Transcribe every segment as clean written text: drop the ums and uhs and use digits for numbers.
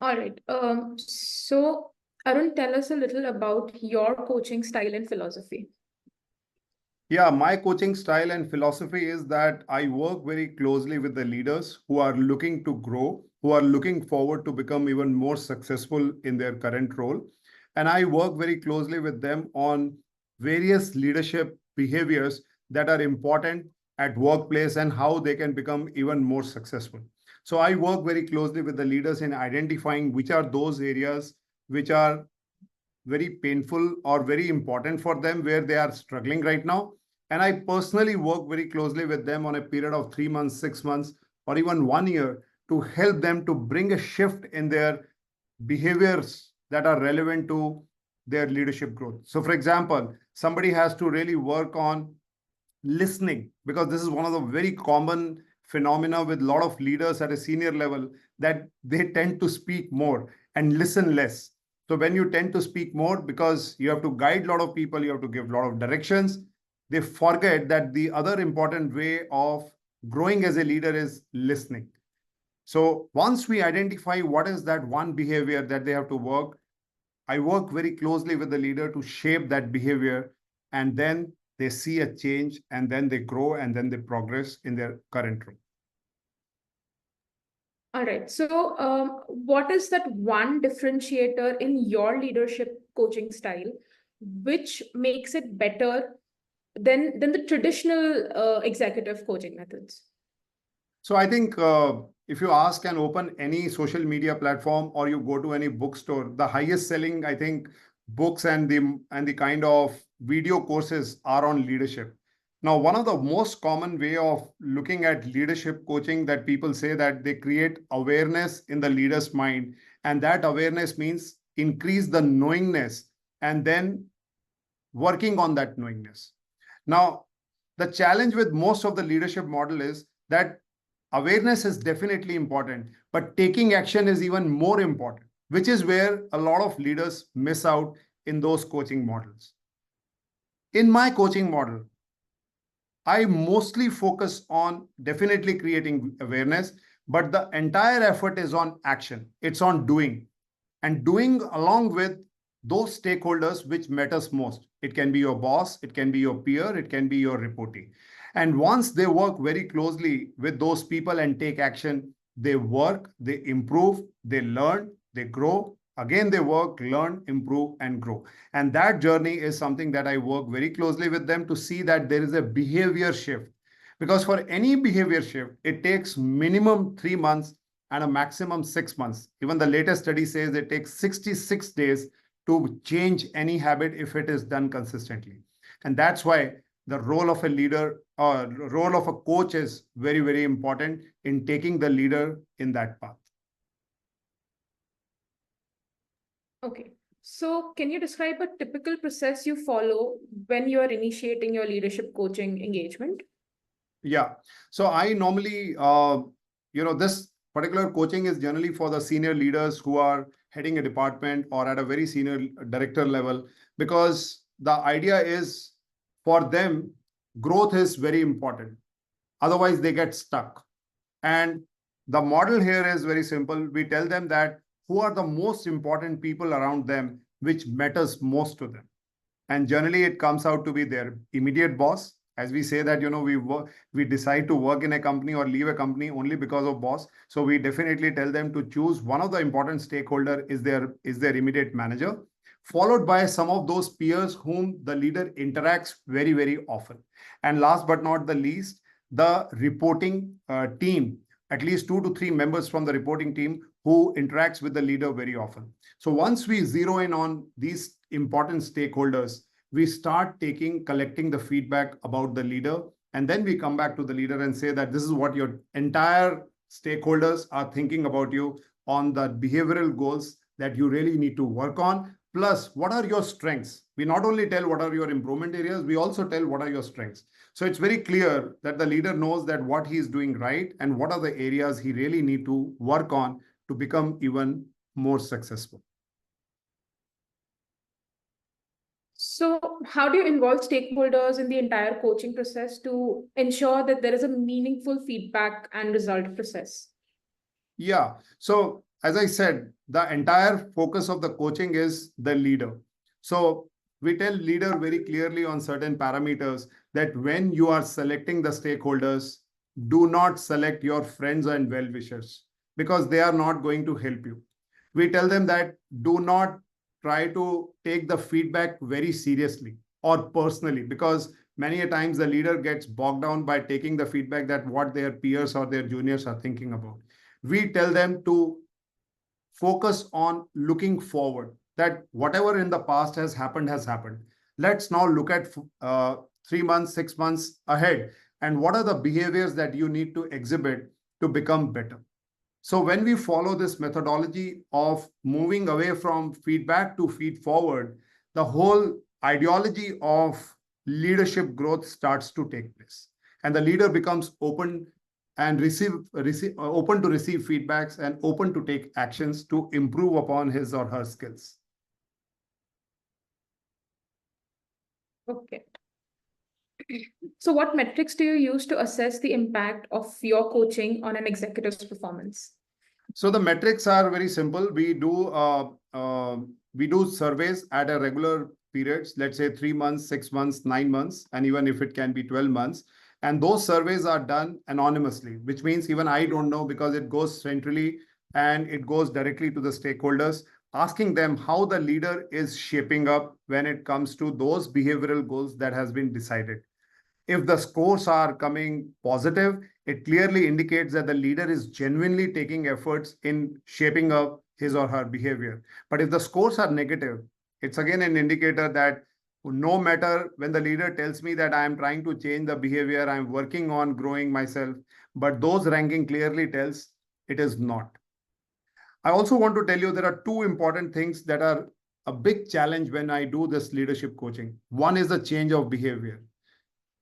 All right. So Arun, tell us a little about your coaching style and philosophy. Yeah, my coaching style and philosophy is that I work very closely with the leaders who are looking to grow, who are looking forward to become even more successful in their current role. And I work very closely with them on various leadership behaviors that are important at workplace and how they can become even more successful. So I work very closely with the leaders in identifying which are those areas which are very painful or very important for them where they are struggling right now. And I personally work very closely with them on a period of 3 months, 6 months, or even 1 year to help them to bring a shift in their behaviors that are relevant to their leadership growth. So, for example, somebody has to really work on listening, because this is one of the very common phenomena with a lot of leaders at a senior level, that they tend to speak more and listen less. So when you tend to speak more, because you have to guide a lot of people, you have to give a lot of directions, they forget that the other important way of growing as a leader is listening. So once we identify what is that one behavior that they have to work, I work very closely with the leader to shape that behavior, and then they see a change, and then they grow, and then they progress in their current role. All right. So, what is that one differentiator in your leadership coaching style, which makes it better than the traditional executive coaching methods? So I think if you ask and open any social media platform or you go to any bookstore, the highest selling, I think, books and the kind of video courses are on leadership. Now, one of the most common way of looking at leadership coaching that people say that they create awareness in the leader's mind, and that awareness means increase the knowingness and then working on that knowingness. Now, the challenge with most of the leadership model is that awareness is definitely important, but taking action is even more important, which is where a lot of leaders miss out in those coaching models. In my coaching model, I mostly focus on definitely creating awareness, but the entire effort is on action. It's on doing, and doing along with those stakeholders which matters most. It can be your boss, it can be your peer, it can be your reportee. And once they work very closely with those people and take action, they work, they improve, they learn, they grow. Again, they work, learn, improve, and grow. And that journey is something that I work very closely with them to see that there is a behavior shift. Because for any behavior shift, it takes minimum 3 months and a maximum 6 months. Even the latest study says it takes 66 days to change any habit if it is done consistently. And that's why the role of a leader or role of a coach is very, very important in taking the leader in that path. Okay. So, can you describe a typical process you follow when you are initiating your leadership coaching engagement? Yeah. So I normally, this particular coaching is generally for the senior leaders who are heading a department or at a very senior director level, because the idea is for them, growth is very important. Otherwise, they get stuck. And the model here is very simple. We tell them that who are the most important people around them, which matters most to them. And generally, it comes out to be their immediate boss. As we say that, we decide to work in a company or leave a company only because of boss. So we definitely tell them to choose one of the important stakeholder is their immediate manager, followed by some of those peers whom the leader interacts very, very often. And last but not the least, the reporting team, at least 2 to 3 members from the reporting team who interacts with the leader very often. So once we zero in on these important stakeholders, we start collecting the feedback about the leader, and then we come back to the leader and say that this is what your entire stakeholders are thinking about you on the behavioral goals that you really need to work on. Plus, what are your strengths? We not only tell what are your improvement areas, we also tell what are your strengths. So it's very clear that the leader knows that what he is doing right and what are the areas he really need to work on to become even more successful. So, how do you involve stakeholders in the entire coaching process to ensure that there is a meaningful feedback and result process? Yeah. So as I said, the entire focus of the coaching is the leader. So we tell leader very clearly on certain parameters that when you are selecting the stakeholders, do not select your friends and well-wishers because they are not going to help you. We tell them that do not try to take the feedback very seriously or personally because many a times the leader gets bogged down by taking the feedback that what their peers or their juniors are thinking about. We tell them to focus on looking forward, that whatever in the past has happened. Let's now look at 3 months, 6 months ahead, and what are the behaviors that you need to exhibit to become better. So when we follow this methodology of moving away from feedback to feed forward, the whole ideology of leadership growth starts to take place. And the leader becomes open and open to receive feedbacks and open to take actions to improve upon his or her skills. Okay. So what metrics do you use to assess the impact of your coaching on an executive's performance? So the metrics are very simple. We do surveys at a regular periods, let's say 3 months, 6 months, 9 months, and even if it can be 12 months. And those surveys are done anonymously, which means even I don't know because it goes centrally and it goes directly to the stakeholders, asking them how the leader is shaping up when it comes to those behavioral goals that has been decided. If the scores are coming positive, it clearly indicates that the leader is genuinely taking efforts in shaping up his or her behavior. But if the scores are negative, it's again an indicator that no matter when the leader tells me that I am trying to change the behavior, I'm working on growing myself, but those ranking clearly tells it is not. I also want to tell you there are two important things that are a big challenge when I do this leadership coaching. One is the change of behavior.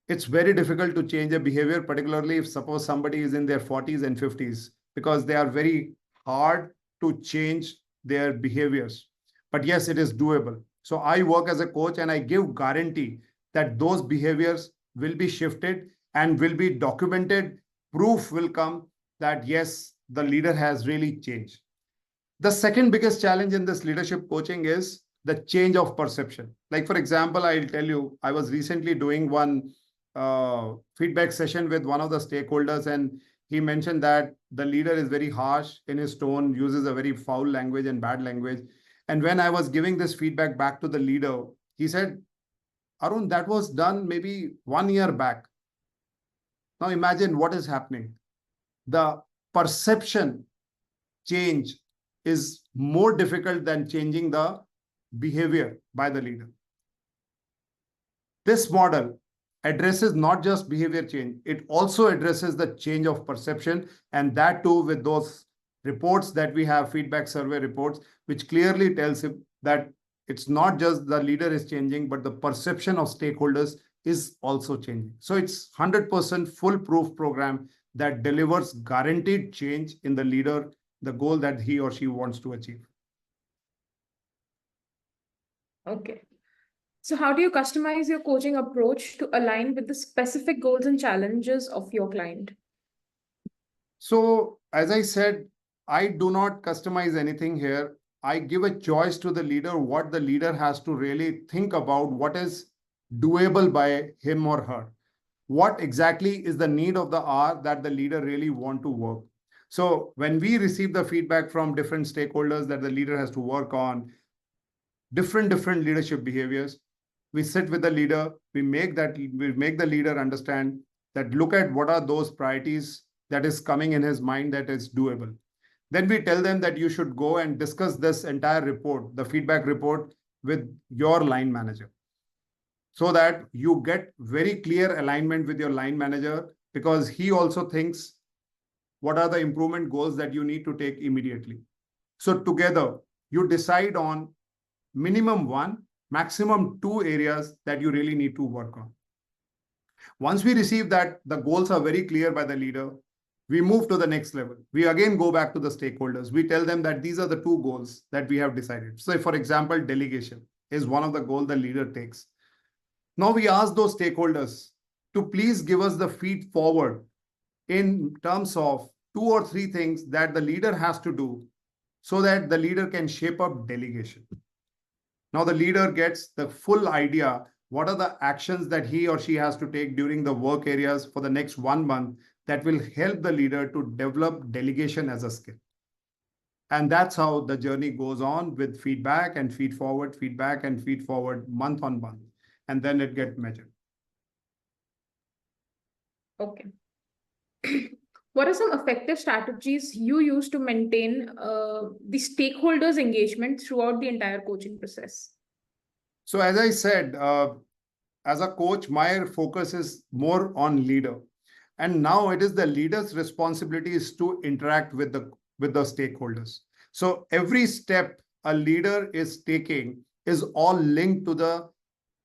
It's very difficult to change a behavior, particularly if suppose somebody is in their 40s and 50s, because they are very hard to change their behaviors. But yes, it is doable. So I work as a coach and I give guarantee that those behaviors will be shifted and will be documented. Proof will come that yes, the leader has really changed. The second biggest challenge in this leadership coaching is the change of perception. Like, for example, I'll tell you, I was recently doing one feedback session with one of the stakeholders, and he mentioned that the leader is very harsh in his tone, uses a very foul language and bad language. And when I was giving this feedback back to the leader, he said, Arun, that was done maybe 1 year back. Now imagine what is happening. The perception change is more difficult than changing the behavior by the leader. This model addresses not just behavior change, it also addresses the change of perception, and that too with those reports that we have, feedback survey reports, which clearly tells him that it's not just the leader is changing, but the perception of stakeholders is also changing. So it's 100% foolproof program that delivers guaranteed change in the leader, the goal that he or she wants to achieve. Okay. So how do you customize your coaching approach to align with the specific goals and challenges of your client? So, as I said, I do not customize anything here. I give a choice to the leader what the leader has to really think about, what is doable by him or her. What exactly is the need of the hour that the leader really want to work. So when we receive the feedback from different stakeholders that the leader has to work on, different leadership behaviors, we sit with the leader, we make the leader understand that look at what are those priorities that is coming in his mind that is doable. Then we tell them that you should go and discuss this entire report, the feedback report, with your line manager, so that you get very clear alignment with your line manager, because he also thinks what are the improvement goals that you need to take immediately. So together you decide on minimum one, maximum two areas that you really need to work on. Once we receive that the goals are very clear by the leader, we move to the next level. We again go back to the stakeholders. We tell them that these are the two goals that we have decided. So for example, delegation is one of the goals the leader takes. Now we ask those stakeholders to please give us the feed forward in terms of 2 or 3 things that the leader has to do so that the leader can shape up delegation. Now the leader gets the full idea what are the actions that he or she has to take during the work areas for the next 1 month that will help the leader to develop delegation as a skill. And that's how the journey goes on with feedback and feed forward, feedback and feed forward month on month. And then it gets measured. Okay. What are some effective strategies you use to maintain the stakeholders' engagement throughout the entire coaching process? So as I said, as a coach, my focus is more on leader. And now it is the leader's responsibility is to interact with the stakeholders. So every step a leader is taking is all linked to the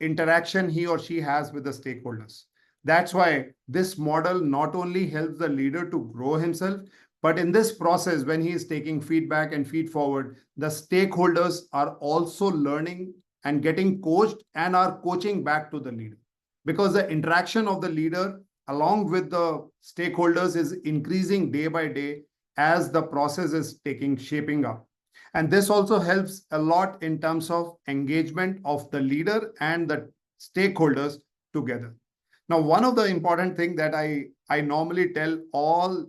interaction he or she has with the stakeholders. That's why this model not only helps the leader to grow himself, but in this process, when he is taking feedback and feed forward, the stakeholders are also learning and getting coached and are coaching back to the leader. Because the interaction of the leader along with the stakeholders is increasing day by day as the process is shaping up. And this also helps a lot in terms of engagement of the leader and the stakeholders together. Now, one of the important things that I normally tell all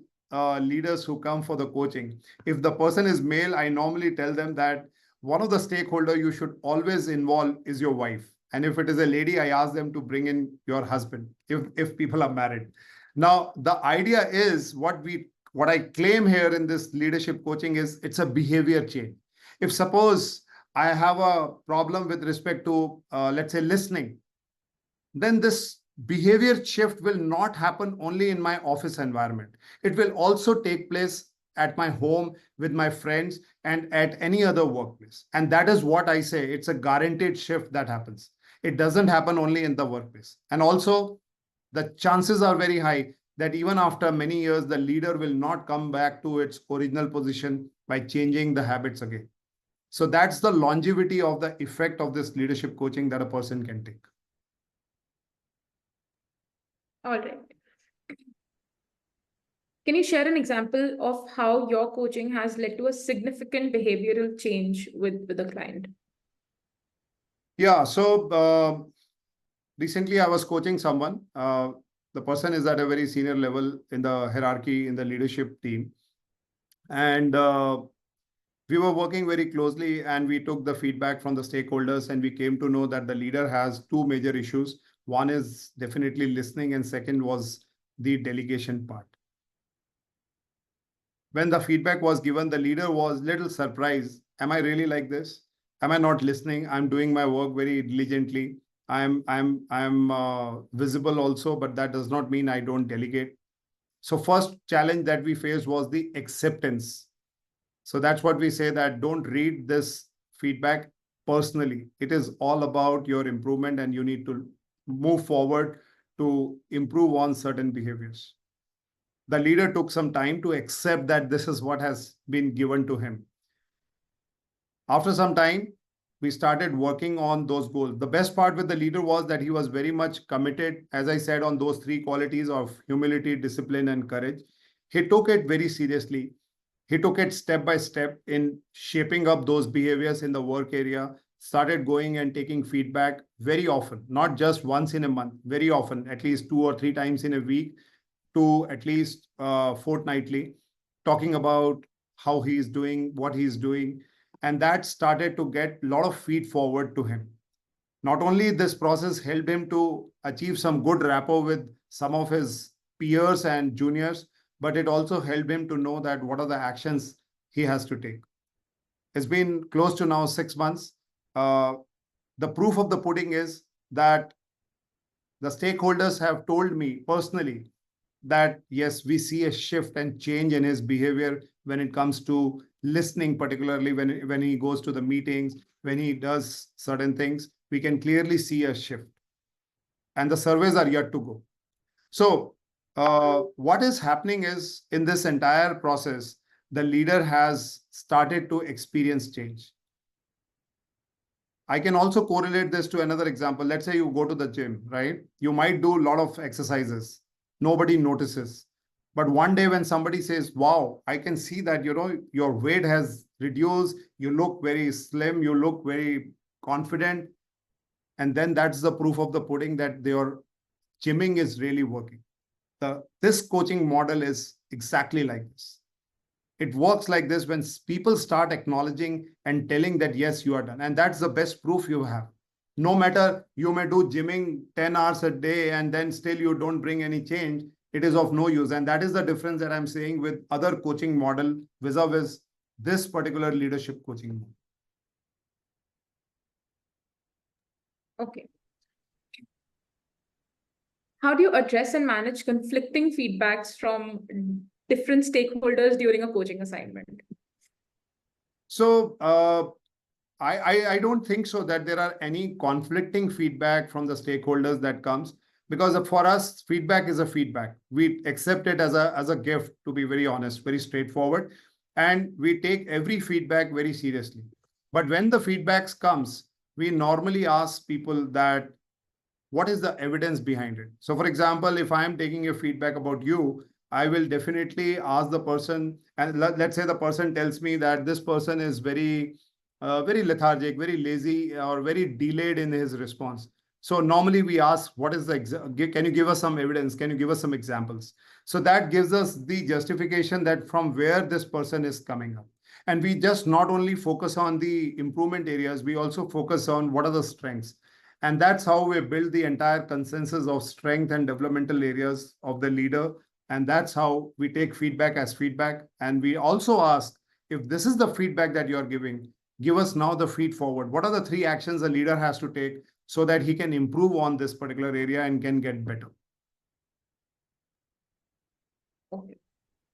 leaders who come for the coaching, if the person is male, I normally tell them that one of the stakeholder you should always involve is your wife. And if it is a lady, I ask them to bring in your husband if people are married. Now, the idea is what I claim here in this leadership coaching is it's a behavior change. If suppose I have a problem with respect to, let's say, listening, then this behavior shift will not happen only in my office environment. It will also take place at my home, with my friends, and at any other workplace. And that is what I say. It's a guaranteed shift that happens. It doesn't happen only in the workplace. And also, the chances are very high that even after many years, the leader will not come back to its original position by changing the habits again. So that's the longevity of the effect of this leadership coaching that a person can take. All right. Can you share an example of how your coaching has led to a significant behavioral change with the client? Yeah, so recently I was coaching someone. The person is at a very senior level in the hierarchy in the leadership team. And we were working very closely and we took the feedback from the stakeholders and we came to know that the leader has two major issues. One is definitely listening and second was the delegation part. When the feedback was given, the leader was little surprised. Am I really like this? Am I not listening? I'm doing my work very diligently. I'm visible also, but that does not mean I don't delegate. So first challenge that we faced was the acceptance. So that's what we say, that don't read this feedback personally. It is all about your improvement and you need to move forward to improve on certain behaviors. The leader took some time to accept that this is what has been given to him. After some time, we started working on those goals. The best part with the leader was that he was very much committed, as I said, on those three qualities of humility, discipline, and courage. He took it very seriously. He took it step by step in shaping up those behaviors in the work area, started going and taking feedback very often, not just once in a month, very often, at least 2 or 3 times in a week, to at least fortnightly, talking about how he is doing, what he is doing. And that started to get a lot of feed forward to him. Not only this process helped him to achieve some good rapport with some of his peers and juniors, but it also helped him to know that what are the actions he has to take. It's been close to now 6 months. The proof of the pudding is that the stakeholders have told me personally that yes, we see a shift and change in his behavior when it comes to listening, particularly when he goes to the meetings, when he does certain things, we can clearly see a shift. And the surveys are yet to go. So what is happening is in this entire process, the leader has started to experience change. I can also correlate this to another example. Let's say you go to the gym, right? You might do a lot of exercises. Nobody notices. But one day when somebody says, wow, I can see that, your weight has reduced, you look very slim, you look very confident. And then that's the proof of the pudding that your gymming is really working. This coaching model is exactly like this. It works like this when people start acknowledging and telling that, yes, you are done. And that's the best proof you have. No matter you may do gymming 10 hours a day and then still you don't bring any change, it is of no use. And that is the difference that I'm saying with other coaching model vis-a-vis this particular leadership coaching model. Okay. How do you address and manage conflicting feedbacks from different stakeholders during a coaching assignment? So I don't think so that there are any conflicting feedback from the stakeholders that comes, because for us, feedback is a feedback. We accept it as a gift, to be very honest, very straightforward. And we take every feedback very seriously. But when the feedbacks comes, we normally ask people that, what is the evidence behind it? So for example, if I am taking a feedback about you, I will definitely ask the person, and let's say the person tells me that this person is very lethargic, very lazy, or very delayed in his response. So normally we ask, what is can you give us some evidence? Can you give us some examples? So that gives us the justification that from where this person is coming up. And we just not only focus on the improvement areas, we also focus on what are the strengths. And that's how we build the entire consensus of strength and developmental areas of the leader. And that's how we take feedback as feedback. And we also ask, if this is the feedback that you're giving, give us now the feed forward. What are the 3 actions a leader has to take so that he can improve on this particular area and can get better? Okay.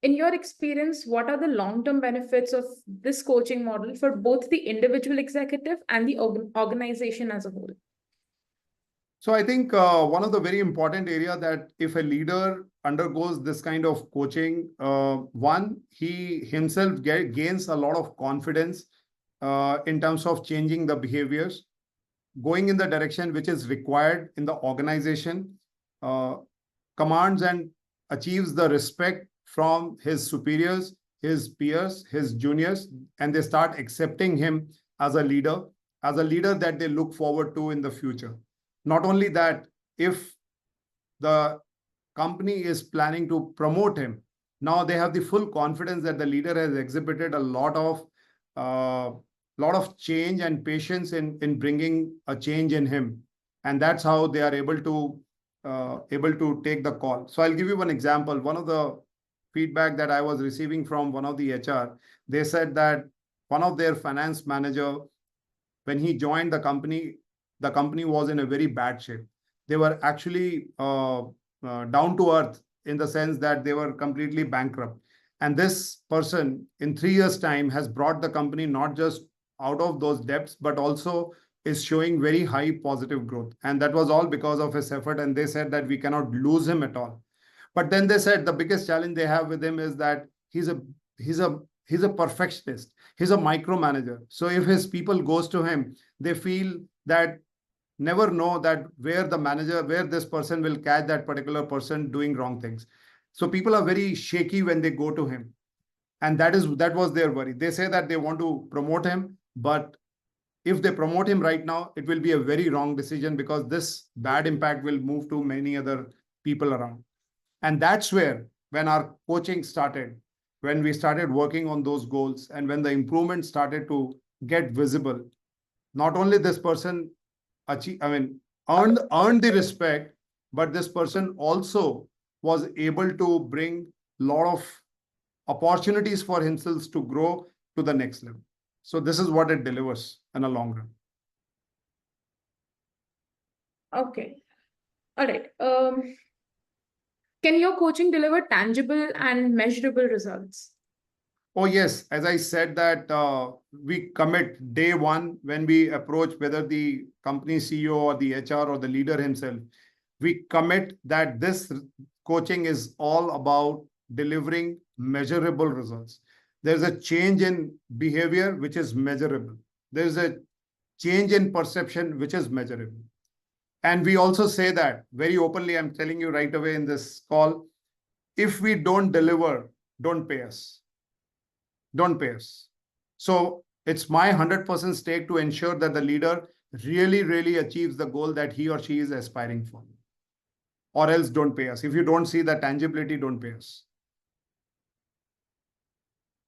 In your experience, what are the long-term benefits of this coaching model for both the individual executive and the organization as a whole? So I think one of the very important area that if a leader undergoes this kind of coaching, one, he himself gains a lot of confidence in terms of changing the behaviors, going in the direction which is required in the organization, commands and achieves the respect from his superiors, his peers, his juniors, and they start accepting him as a leader that they look forward to in the future. Not only that, if the company is planning to promote him, now they have the full confidence that the leader has exhibited a lot of change and patience in bringing a change in him. And that's how they are able to take the call. So I'll give you one example. One of the feedback that I was receiving from one of the HR, they said that one of their finance manager, when he joined the company was in a very bad shape. They were actually down to earth in the sense that they were completely bankrupt. And this person in 3 years' time has brought the company not just out of those debts, but also is showing very high positive growth. And that was all because of his effort. And they said that we cannot lose him at all. But then they said the biggest challenge they have with him is that he's a perfectionist. He's a micromanager. So if his people goes to him, they feel that never know that where this person will catch that particular person doing wrong things. So people are very shaky when they go to him. And that was their worry. They say that they want to promote him, but if they promote him right now, it will be a very wrong decision because this bad impact will move to many other people around. And that's where, when our coaching started, when we started working on those goals and when the improvement started to get visible, not only this person earned the respect, but this person also was able to bring a lot of opportunities for himself to grow to the next level. So this is what it delivers in a long run. Okay. All right. Can your coaching deliver tangible and measurable results? Oh, yes. As I said that we commit day one when we approach whether the company CEO or the HR or the leader himself, we commit that this coaching is all about delivering measurable results. There's a change in behavior, which is measurable. There's a change in perception, which is measurable. And we also say that very openly, I'm telling you right away in this call, if we don't deliver, don't pay us. Don't pay us. So it's my 100% stake to ensure that the leader really achieves the goal that he or she is aspiring for. Or else don't pay us. If you don't see the tangibility, don't pay us.